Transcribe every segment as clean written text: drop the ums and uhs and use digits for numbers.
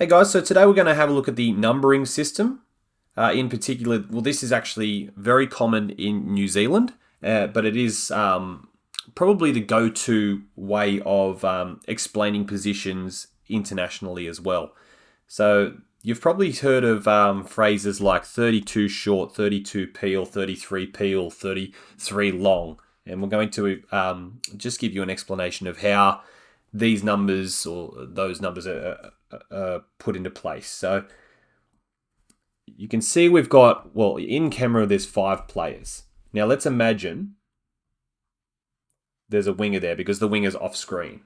Hey guys, so today we're going to have a look at the numbering system. In particular, well, this is actually very common in New Zealand, but it is probably the go-to way of explaining positions internationally as well. So you've probably heard of phrases like 32 short, 32 peel, 33 peel, 33 long. And we're going to just give you an explanation of how these numbers or those numbers are put into place. So you can see we've got, well, in camera there's 5 players. Now let's imagine there's a winger there because the winger's off screen.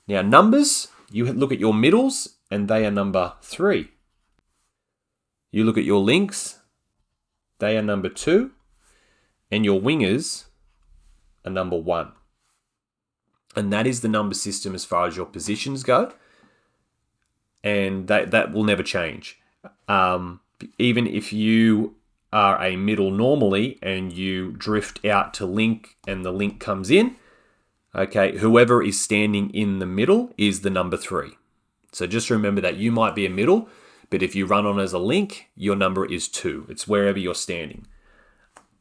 Now numbers, you look at your middles and they are number 3. You look at your links, they are number 2. And your wingers are number 1. And that is the number system as far as your positions go. And that will never change. Even if you are a middle normally and you drift out to link and the link comes in, okay, whoever is standing in the middle is the number 3. So just remember that you might be a middle, but if you run on as a link, your number is 2. It's wherever you're standing.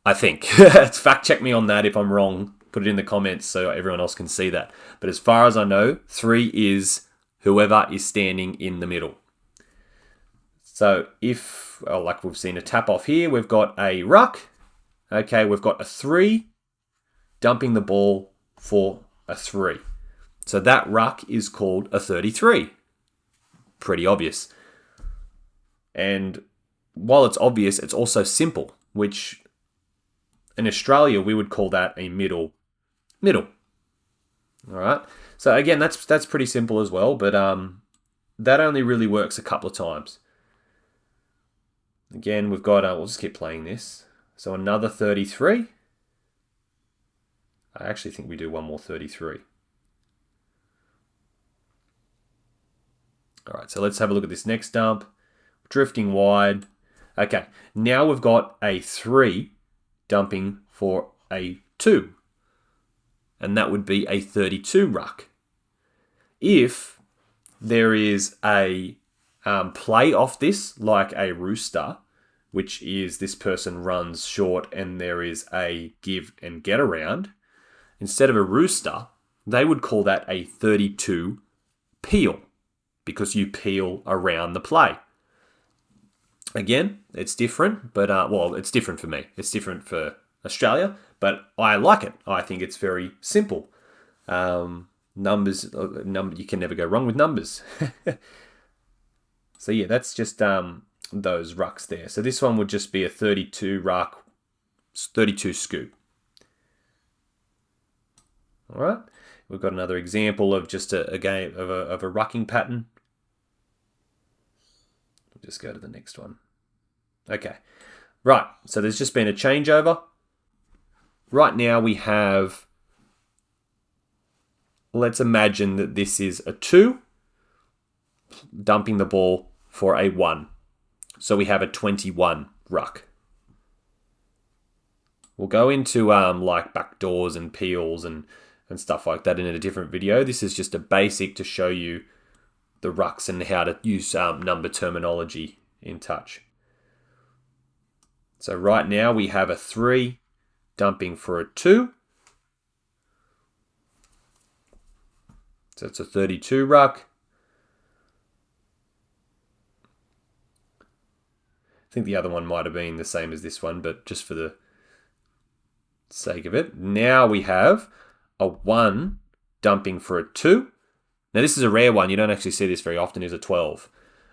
I think. Fact check me on that if I'm wrong. Put it in the comments so everyone else can see that. But as far as I know, 3 is whoever is standing in the middle. So if, well, like we've seen a tap off here, we've got a ruck. Okay, we've got a 3 dumping the ball for a 3. So that ruck is called a 33. Pretty obvious. And while it's obvious, it's also simple, which in Australia we would call that a middle. All right. So again, that's pretty simple as well, but that only really works a couple of times. Again, we've got, we'll just keep playing this. So another 33. I actually think we do one more 33. All right, so let's have a look at this next dump. Drifting wide. Okay, now we've got a 3 dumping for a 2. And that would be a 32 ruck. If there is a play off this, like a rooster, which is this person runs short and there is a give and get around, instead of a rooster, they would call that a 32 peel because you peel around the play. Again, it's different, but well, it's different for me. It's different for Australia, but I like it. I think it's very simple. Numbers, you can never go wrong with numbers. So yeah, that's just those rucks there. So this one would just be a 32 ruck, 32 scoop. All right, we've got another example of just a game of a rucking pattern. We'll just go to the next one. Okay, right. So there's just been a changeover. Right now we have, let's imagine that this is a 2 dumping the ball for a 1. So we have a 21 ruck. We'll go into like backdoors and peels and stuff like that in a different video. This is just a basic to show you the rucks and how to use number terminology in touch. So right now we have a 3 dumping for a 2. So it's a 32 ruck. I think the other one might have been the same as this one, but just for the sake of it. Now we have a 1 dumping for a 2. Now this is a rare one. You don't actually see this very often, is a 12.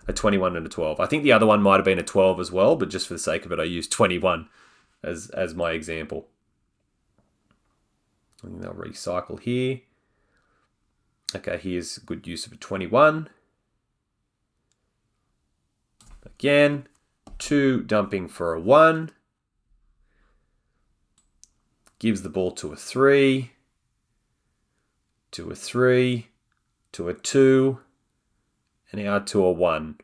A 21 and a 12. I think the other one might have been a 12 as well, but just for the sake of it, I used 21 as my example. And they'll recycle here. Okay, here's good use of a 21. Again, 2 dumping for a 1. Gives the ball to a 3. To a 3. To a 2. And now to a 1.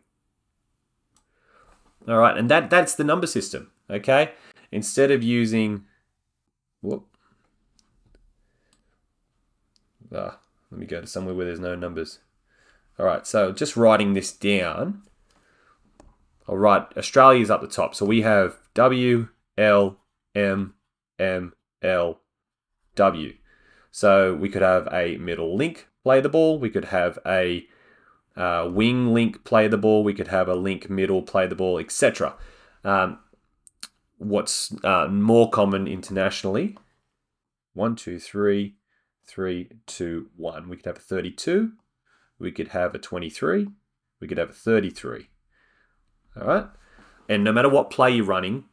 All right, and that's the number system, okay? Instead of using, let me go to somewhere where there's no numbers. All right, so just writing this down, I'll write Australia's up the top. So we have W, L, M, M, L, W. So we could have a middle link play the ball. We could have a wing link play the ball. We could have a link middle play the ball, etc. What's more common internationally? 1, 2, 3, 3, 2, 1. We could have a 32. We could have a 23. We could have a 33. All right. And no matter what play you're running,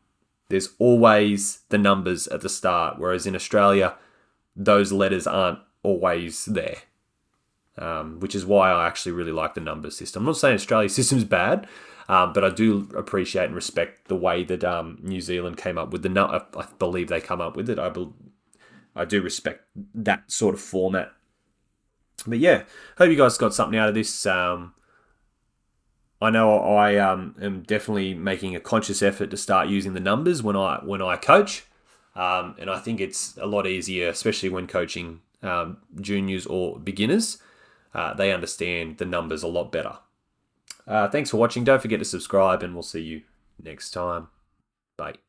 there's always the numbers at the start. Whereas in Australia, those letters aren't always there, which is why I actually really like the number system. I'm not saying Australia's system's bad, but I do appreciate and respect the way that New Zealand came up with the number. I believe they come up with it. I do respect that sort of format. But yeah, hope you guys got something out of this. I know I am definitely making a conscious effort to start using the numbers when I coach, and I think it's a lot easier, especially when coaching juniors or beginners. They understand the numbers a lot better. Thanks for watching. Don't forget to subscribe, and we'll see you next time. Bye.